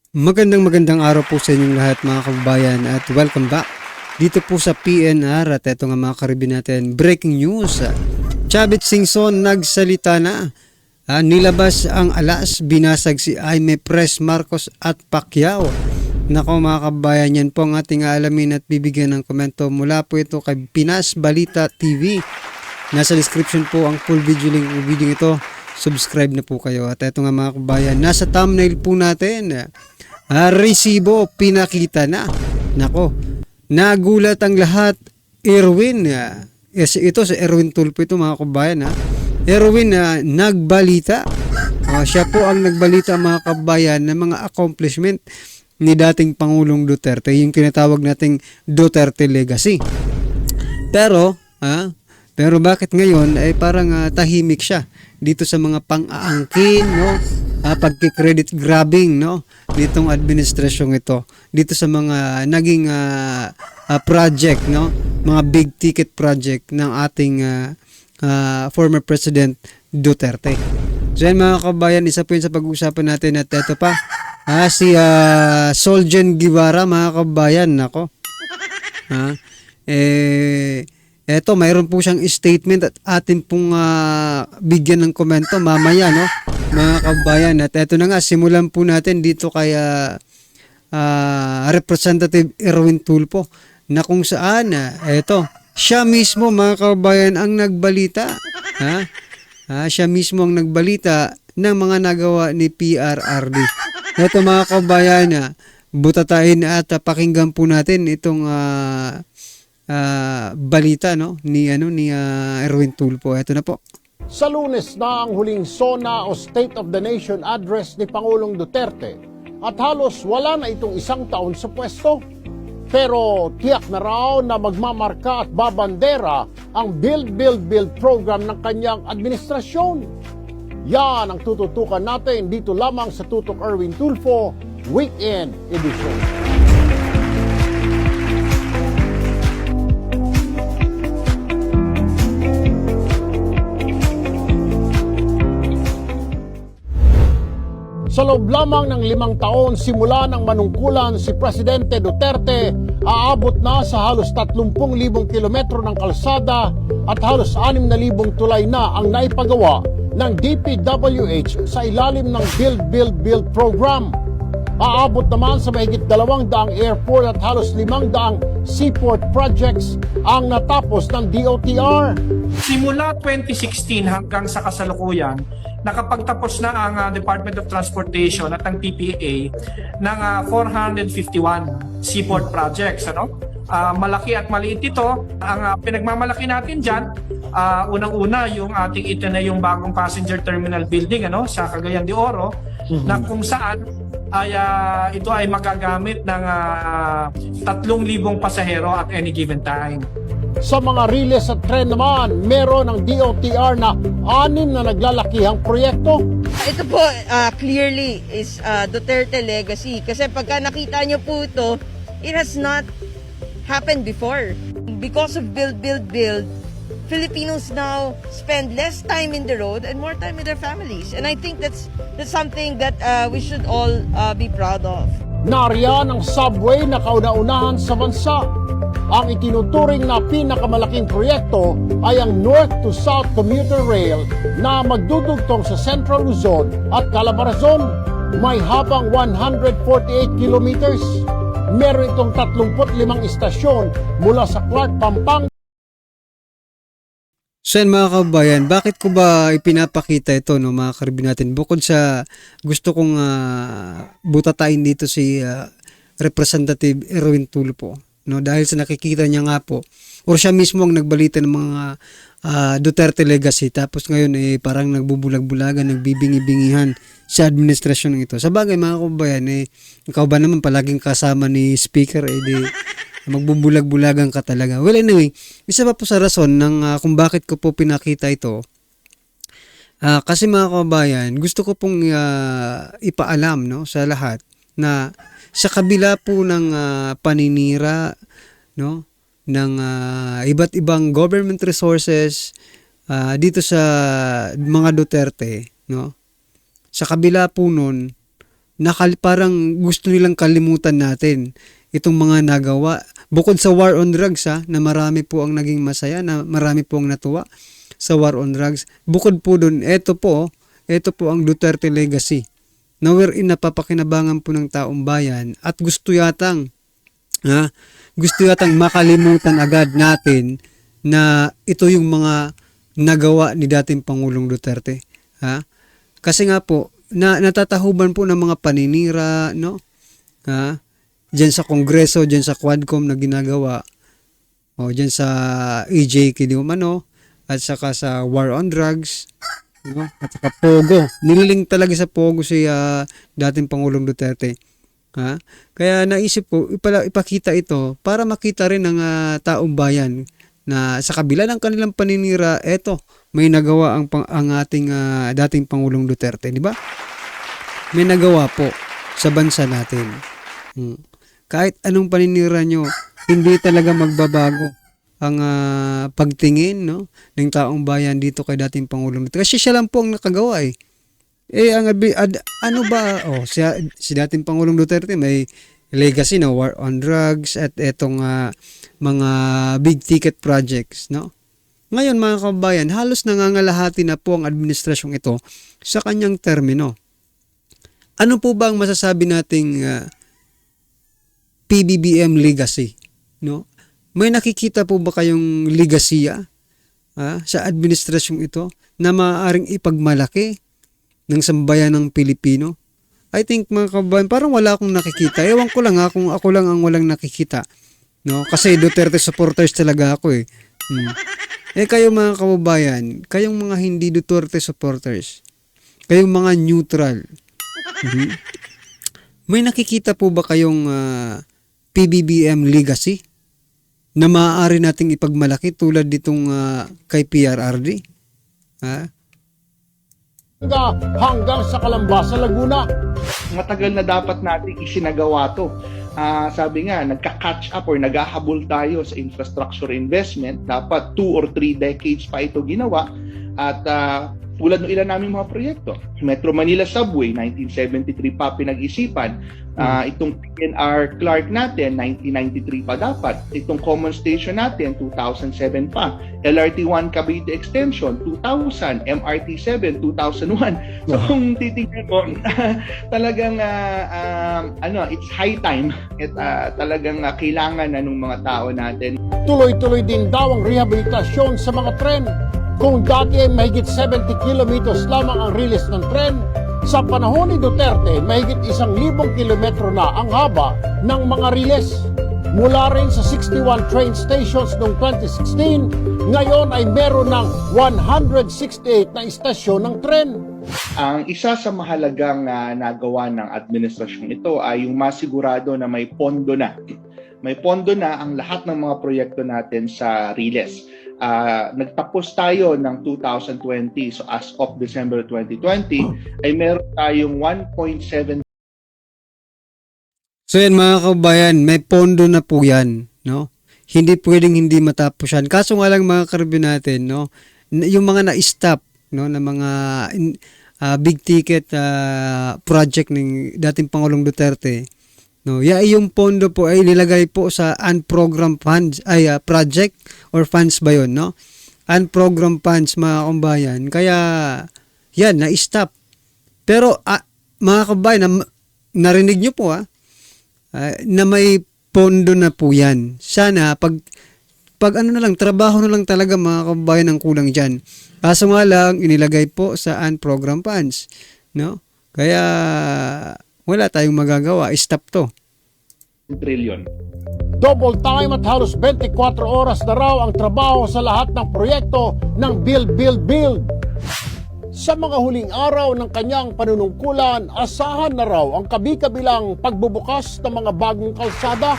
Magandang araw po sa inyong lahat mga kababayan at welcome back dito po sa PNR at ito nga mga karibin natin, breaking news. Chavit Singson nagsalita na, nilabas ang alas, binasag si Jaime Pres, Marcos at Pacquiao. Nako mga kababayan, yan po ang ating alamin at bibigyan ng komento mula po ito kay Pinas Balita TV. Nasa description po ang full video link ng video ito. Subscribe na po kayo. At ito nga mga kababayan, nasa thumbnail po natin, resibo pinakita na. Nako, nagulat ang lahat. Erwin, ito sa Erwin Tulfo ito mga kababayan. Erwin nagbalita. Siya po ang nagbalita mga kababayan ng mga accomplishment ni dating Pangulong Duterte, yung tinatawag nating Duterte Legacy. Pero bakit ngayon ay parang tahimik siya dito sa mga pang-aangkin, no? Pagki-credit grabbing, no? Nitong administrasyong ito. Dito sa mga naging project, no? Mga big ticket project ng ating former President Duterte. So yan mga kabayan, isa po yun sa pag-uusapan natin at ito pa. Si Soljen Guevara mga kabayan, nako. Eto, mayroon po siyang statement at atin pong bigyan ng komento mamaya, no, mga kabayan. At eto na nga, simulan po natin dito kay Representative Erwin Tulfo na kung saan, eto, siya mismo mga kabayan ang nagbalita. Siya mismo ang nagbalita ng mga nagawa ni PRRD. Eto mga kabayan, butatain at pakinggan po natin itong balita, no, ni Erwin Tulfo. Ito na po. Sa Lunes na ang huling SONA o State of the Nation address ni Pangulong Duterte at halos wala na itong isang taon sa pwesto. Pero tiyak na raw na magmamarka at babandera ang Build, Build, Build program ng kanyang administrasyon. Yan ang tututukan natin dito lamang sa Tutok Erwin Tulfo Weekend Edition. Sa loob lamang ng 5 taon simula ng manungkulan si Presidente Duterte, aabot na sa halos 30,000 kilometro ng kalsada at halos 6,000 tulay na ang naipagawa ng DPWH sa ilalim ng Build, Build, Build program. Aabot naman sa mahigit 200 airport at halos 500 seaport projects ang natapos ng DOTR. Simula 2016 hanggang sa kasalukuyan, nakapagtapos na ang Department of Transportation at ang TPA ng 451 seaport projects. Malaki at maliit ito. Ang pinagmamalaki natin dyan, unang-una yung ating yung bagong passenger terminal building sa Cagayan de Oro, na kung saan ito ay magagamit ng 3,000 pasahero at any given time. Sa mga riles at tren naman, meron ng DOTR na 6 na naglalakihang proyekto. Ito po clearly is Duterte legacy. Kasi pagka nakita nyo po ito, it has not happened before. Because of Build, Build, Build, Filipinos now spend less time in the road and more time with their families. And I think that's something that we should all be proud of. Nariyan ang subway na kauna-unahan sa bansa. Ang itinuturing na pinakamalaking proyekto ay ang North to South Commuter Rail na magdudugtong sa Central Luzon at Calabarzon. May habang 148 kilometers. Meron itong 35 istasyon mula sa Clark, Pampanga. So yan mga kabayan, bakit ko ba ipinapakita ito, no, mga karibin natin? Bukod sa gusto kong butatain dito si Representative Erwin Tulfo, no, dahil sa nakikita niya nga po, or siya mismo ang nagbalita ng mga Duterte legacy, tapos ngayon parang nagbubulag-bulagan, nagbibingi-bingihan sa administrasyon ng ito. Sa bagay mga kabayan, ikaw ba naman palaging kasama ni Speaker, di magbubulag-bulagan ka talaga. Well anyway, isa pa po sa rason ng kung bakit ko po pinakita ito, kasi mga kabayan, gusto ko pong ipaalam, no, sa lahat na sa kabila po ng paninira, no, ng iba't ibang government resources dito sa mga Duterte, no, sa kabila po nun, parang gusto nilang kalimutan natin itong mga nagawa. Bukod sa war on drugs na marami po ang naging masaya, na marami po ang natuwa sa war on drugs. Bukod po dun, ito po ang Duterte legacy na wherein napapakinabangan po ng taong bayan at gusto yatang makalimutan agad natin na ito yung mga nagawa ni dating Pangulong Duterte. Kasi nga po, natatahuban po ng mga paninira, no? Diyan sa Kongreso, diyan sa Quadcom na ginagawa, o diyan sa EJK di umano, at saka sa war on drugs, no? At saka Pogo. Nililing talaga sa Pogo si dating Pangulong Duterte. Kaya naisip ko, ipakita ito para makita rin ng taong bayan na sa kabila ng kanilang paninira, eto, may nagawa ang ating dating Pangulong Duterte, di ba? May nagawa po sa bansa natin. Kahit anong paninira nyo, hindi talaga magbabago ang pagtingin, no, ng taong bayan dito kay dating Pangulong Duterte. Kasi siya lang po ang nakagawa eh. Ano ba? Si dating Pangulong Duterte may legacy na war on drugs at etong mga big ticket projects, no? Ngayon mga kabayan, halos nangangalahati na po ang administrasyong ito sa kanyang termino. Ano po ba ang masasabi nating PBBM legacy, no? May nakikita po ba kayong legasya sa administrasyong ito na maaaring ipagmalaki ng sambayan ng Pilipino? I think mga kabayan, parang wala akong nakikita. Ewan ko lang kung ako lang ang walang nakikita, no? Kasi Duterte supporters talaga ako eh. Kayo mga kababayan, kayong mga hindi Duterte supporters, kayong mga neutral, may nakikita po ba kayong PBBM legacy na maaari nating ipagmalaki tulad ditong kay PRRD? Hanggang sa Calamba sa Laguna. Matagal na dapat nating isinagawa to. Sabi nga, nagka-catch up or naghahabol tayo sa infrastructure investment. Dapat 2 or 3 decades pa ito ginawa. At tulad ng ilan naming mga proyekto. Metro Manila Subway, 1973 pa pinag-isipan. Itong PNR Clark natin, 1993 pa dapat. Itong Common Station natin, 2007 pa. LRT1 Cavite Extension, 2000. MRT7, 2001. So kung titignan mo, talagang it's high time at talagang kailangan na ng mga tao natin. Tuloy-tuloy din daw ang rehabilitasyon sa mga tren. Kung dati ay mahigit 70 kilometers lamang ang release ng tren, sa panahon ni Duterte, mahigit 1,000 kilometro na ang haba ng mga riles. Mula rin sa 61 train stations noong 2016, ngayon ay meron ng 168 na istasyon ng tren. Ang isa sa mahalagang nagawa ng administrasyon ito ay yung masigurado na may pondo na. May pondo na ang lahat ng mga proyekto natin sa riles. Nagtapos tayo ng 2020, so as of December 2020 ay meron tayong 1.7. So yan mga kabayan, may pondo na po yan, no? Hindi pwedeng hindi matapos yan. Kaso nga lang mga karibyo natin, no? Yung mga na-stop, no, na mga big ticket project ng dating Pangulong Duterte, no, yung pondo po ay nilagay po sa unprogrammed funds, project or funds ba yun, no? Unprogrammed funds mga kabayan. Kaya, yan, na-stop. Pero, mga kabayan, narinig nyo po na may pondo na po yan. Sana, pag ano na lang, trabaho na lang talaga mga kabayan ang kulang dyan. Kaso nga lang, inilagay po sa unprogrammed funds, no? Kaya, wala tayong magagawa. Stop to. Trillion. Double time at halos 24 oras na raw ang trabaho sa lahat ng proyekto ng Build. Sa mga huling araw ng kanyang panunungkulan, asahan na raw ang kabi-kabilang pagbubukas ng mga bagong kalsada,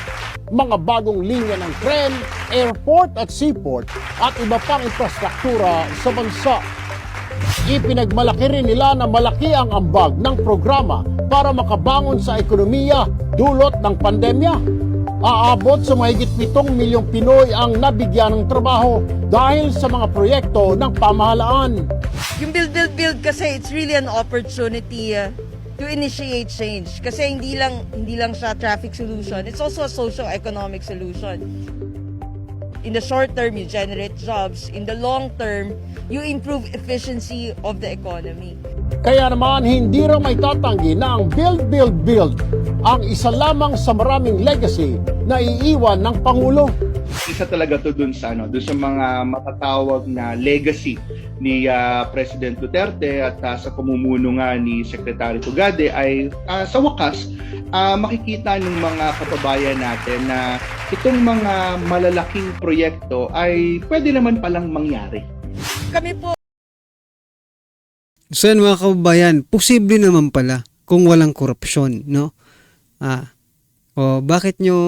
mga bagong linya ng tren, airport at seaport at iba pang infrastruktura sa bansa. Ipinagmalaki rin nila na malaki ang ambag ng programa para makabangon sa ekonomiya dulot ng pandemya. Aabot sa mahigit 7 milyong Pinoy ang nabigyan ng trabaho dahil sa mga proyekto ng pamahalaan. Yung build kasi, it's really an opportunity to initiate change. Kasi hindi lang siya traffic solution, it's also a socio-economic solution. In the short term, you generate jobs. In the long term, you improve efficiency of the economy. Kaya naman, hindi raw may tatanggi na ang Build, Build, Build ang isa lamang sa maraming legacy na iiwan ng Pangulo. Isa talaga to dun sa mga matatawag na legacy ni President Duterte at sa pamumuno nga ni Secretary Tugade ay sa wakas makikita ng mga kababayan natin na itong mga malalaking proyekto ay pwede naman palang mangyari. Kami po So yan mga kababayan, posible naman pala kung walang korupsyon, no? Bakit nyo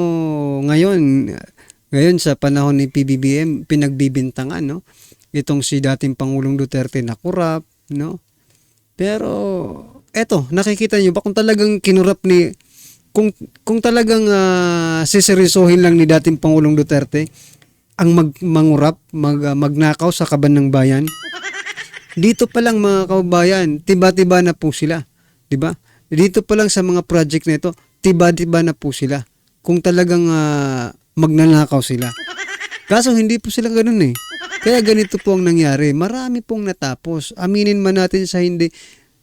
ngayon sa panahon ni PBBM pinagbibintangan, no? Itong si dating Pangulong Duterte na kurap, no? Pero eto, nakikita nyo ba kung talagang kinurap ni kung talagang siseryosohin lang ni dating Pangulong Duterte ang mangurap, magnakaw sa kaban ng bayan? Dito pa lang mga kababayan, tiba-tiba na po sila, 'di ba? Dito pa lang sa mga project na ito, tiba-tiba na po sila. Kung talagang magnanakaw sila. Kaso hindi po sila ganoon eh. Kaya ganito po ang nangyari. Marami pong natapos. Aminin man natin sa hindi,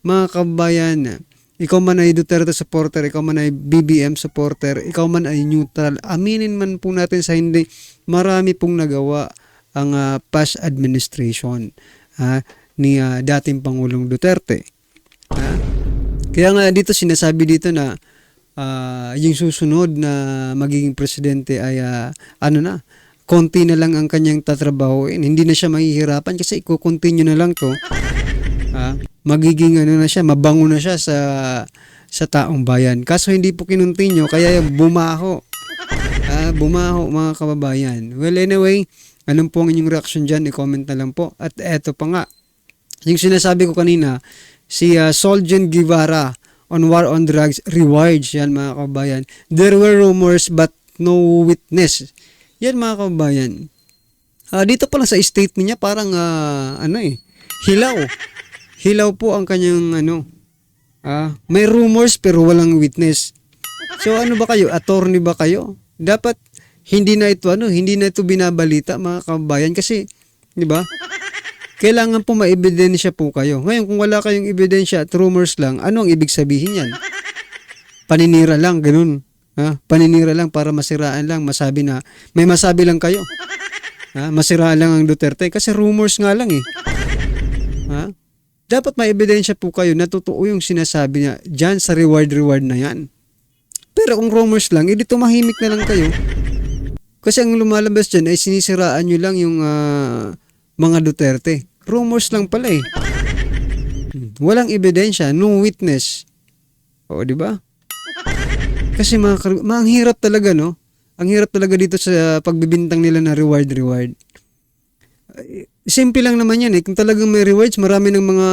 mga kababayan, ikaw man ay Duterte supporter, ikaw man ay BBM supporter, ikaw man ay neutral, aminin man po natin sa hindi, marami pong nagawa ang past administration ni dating Pangulong Duterte. Kaya nga dito sinasabi dito na yung susunod na magiging presidente ay konti na lang ang kanyang tatrabahuin. Hindi na siya mahihirapan kasi i-continue na lang to. Magiging na siya, mabango na siya sa taong bayan. Kaso hindi po kinuntinyo, kaya bumaho. Bumaho mga kababayan. Well anyway, anong po ang inyong reaction dyan? I-comment na lang po. At eto pa nga, yung sinasabi ko kanina, si Soljen Guevara on war on drugs rewards, yan mga kababayan. There were rumors but no witness. Yan mga kababayan. Dito pa lang sa statement niya parang hilaw. Hilaw po ang kanyang may rumors pero walang witness. So ano ba kayo? Attorney ba kayo? Dapat hindi na ito binabalita mga kababayan kasi 'di ba? Kailangan po maebidensya po kayo. Ngayon kung wala kayong ebidensya at rumors lang, ano ang ibig sabihin niyan? Paninira lang, ganun. Paninira lang para masiraan lang, masabi na may masabi lang kayo. Masiraan lang ang Duterte kasi rumors nga lang eh. Dapat may ebidensya po kayo na totoo yung sinasabi niya diyan sa reward na yan. Pero kung rumors lang, edi tumahimik na lang kayo. Kasi ang lumalabas diyan ay sinisiraan nyo lang yung mga Duterte. Rumors lang pala eh. Walang ebidensya, no witness. O, di ba? Kasi ang hirap talaga, no? Ang hirap talaga dito sa pagbibintang nila na reward. Simple lang naman yan eh. Kung talagang may rewards, marami ng mga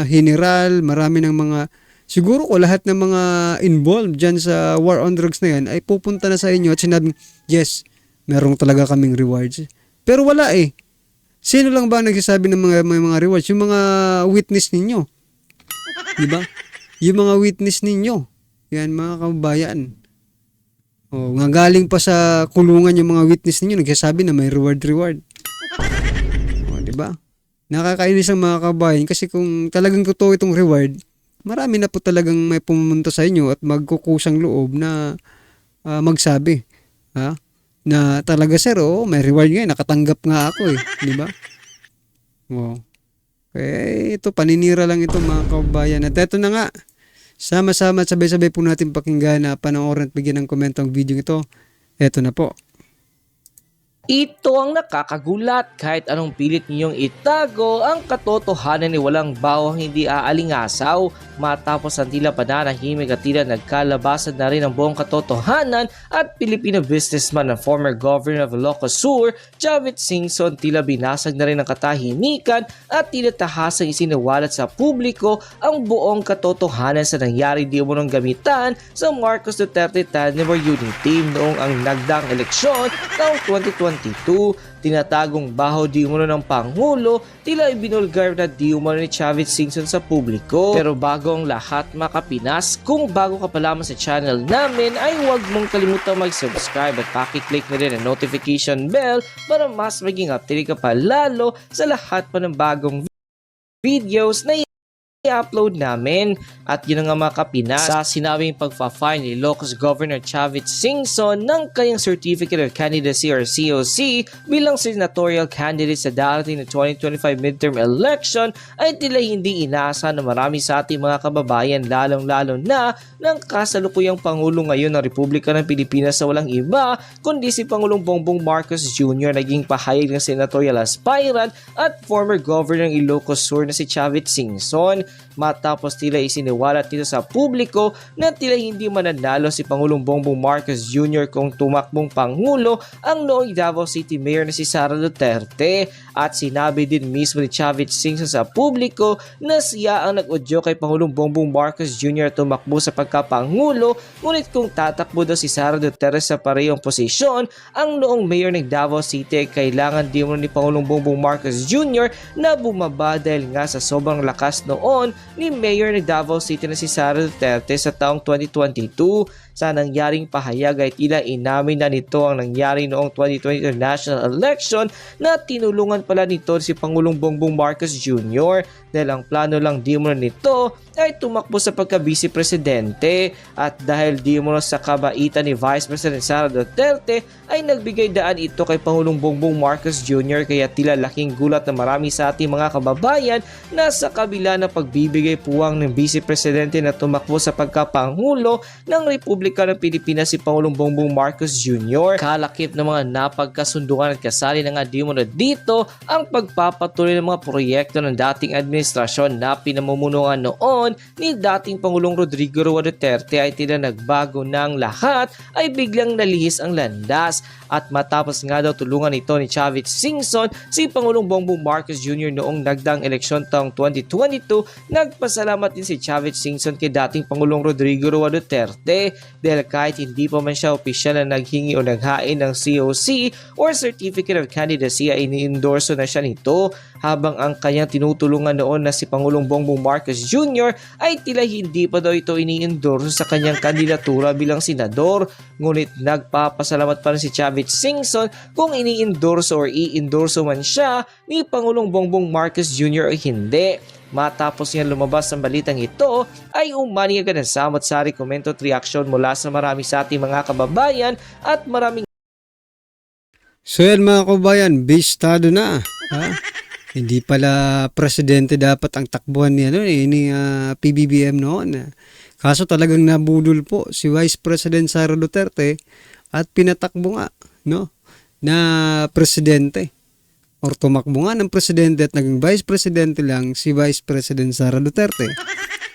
general, marami ng mga, siguro ko lahat ng mga involved dyan sa war on drugs na yan ay pupunta na sa inyo at sinabing, yes, merong talaga kaming rewards. Pero wala eh. Sino lang ba nagsasabi ng may mga rewards? Yung mga witness ninyo. Diba? Yung mga witness ninyo. Yan mga kababayan. Nga galing pa sa kulungan yung mga witness ninyo, nagsasabi na may reward. Diba? Nakakainis ang mga kababayan kasi kung talagang totoo itong reward, marami na po talagang may pumunta sa inyo at magkukusang loob na magsabi. Na talaga sir, may reward ngayon, nakatanggap nga ako eh, di ba? Ito, paninira lang ito mga kababayan. At eto na nga, sama-sama at sabay-sabay po natin pakinggan na panoorin at bigyan ng komento ang video ito. Eto na po. Ito ang nakakagulat kahit anong pilit niyong itago ang katotohanan ni walang bawang hindi aalingasaw matapos ang tila pananahimik at tila nagkalabasan na rin ang buong katotohanan at Filipino businessman ng former governor of Ilocos Sur, Chavit Singson, tila binasag na rin ang katahimikan at tila tahasang isiniwalat sa publiko ang buong katotohanan sa nangyari di umunong gamitan sa Marcos Duterte Tanimor Unity noong ang nagdaang eleksyon taong 2021 2022. Tinatagong baho di umano ng Pangulo, tila ibinulgar na di umano ni Chavit Singson sa publiko. Pero bago ang lahat mga kapinas, kung bago ka pa lamang sa channel namin ay huwag mong kalimutang mag-subscribe at pakiclick na rin ang notification bell para mas maging updated ka pa lalo sa lahat pa ng bagong videos na i-upload namin. At yun nga mga kapinas, sa sinabing pagpa-fine ni Ilocos Governor Chavit Singson ng kanyang Certificate of Candidacy or COC bilang senatorial candidate sa darating na 2025 midterm election ay tila hindi inaasahan na marami sa ating mga kababayan, lalong-lalo na ng kasalukuyang Pangulo ngayon ng Republika ng Pilipinas sa walang iba kundi si Pangulong Bongbong Marcos Jr. naging pahayag ng senatorial aspirant at former governor ng Ilocos Sur na si Chavit Singson, matapos tila isiniwalat dito sa publiko na tila hindi mananalo si Pangulong Bongbong Marcos Jr. kung tumakbong Pangulo ang noong Davao City Mayor na si Sara Duterte. At sinabi din mismo ni Chavit Singson sa publiko na siya ang nag-udyo kay Pangulong Bongbong Marcos Jr. tumakbo sa pagkapangulo, ngunit kung tatakbo daw si Sara Duterte sa parehong posisyon ang noong Mayor ng Davao City, kailangan din mo ni Pangulong Bongbong Marcos Jr. na bumaba dahil nga sa sobrang lakas noon ni Mayor ng Davao City na si Sara Duterte sa taong 2022. Sa nangyaring pahayag ay tila inamin na nito ang nangyari noong 2022 national election na tinulungan pala nito si Pangulong Bongbong Marcos Jr. dahil ang plano lang di mo nito ay tumakbo sa pagka-vice presidente, at dahil di mo sa kabaitan ni Vice President Sara Duterte ay nagbigay daan ito kay Pangulong Bongbong Marcos Jr. kaya tila laking gulat na marami sa ating mga kababayan na sa kabila ng pagbibigay puwang ng vice presidente na tumakbo sa pagkapangulo ng Republika ng Pilipinas si Pangulong Bongbong Marcos Jr., kalakip ng mga napagkasunduan at kasali na nga di mo na dito ang pagpapatuloy ng mga proyekto ng dating administrasyon na pinamumunuan noon ni dating Pangulong Rodrigo Roa Duterte ay tila nagbago ng lahat, ay biglang nalihis ang landas. At matapos nga daw tulungan ito ni Chavit Singson si Pangulong Bongbong Marcos Jr. noong nagdaang eleksyon taong 2022, nagpasalamat din si Chavit Singson kay dating Pangulong Rodrigo Roa Duterte dahil kahit hindi pa man siya opisyal na naghingi o naghain ng COC or Certificate of Candidacy ay ini-endorso na siya nito, habang ang kanyang tinutulungan noon na si Pangulong Bongbong Marcos Jr. ay tila hindi pa daw ito ini-endorso sa kanyang kandidatura bilang senador. Ngunit nagpapasalamat pa rin si Chavit Singson kung ini-endorso or i-endorso man siya ni Pangulong Bongbong Marcos Jr. o hindi. Matapos nga lumabas ang balitang ito ay umani agad ng samot-sari komento at reaksyon mula sa marami sa ating mga kababayan at maraming So yan mga kababayan, bistado na. Ha? Hindi pala presidente dapat ang takbuhan niya ni PBBM noon. Kaso talagang nabudol po si Vice President Sara Duterte at pinatakbo nga na presidente. Or tumakbo nga ng presidente at naging vice presidente lang si Vice President Sara Duterte.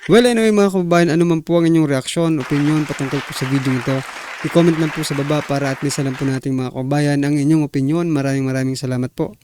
Well, anyway mga kababayan, ano man po ang inyong reaksyon, opinion patungkol po sa video nito, i-comment lang po sa baba para at least alam po natin mga kababayan ang inyong opinion. Maraming salamat po.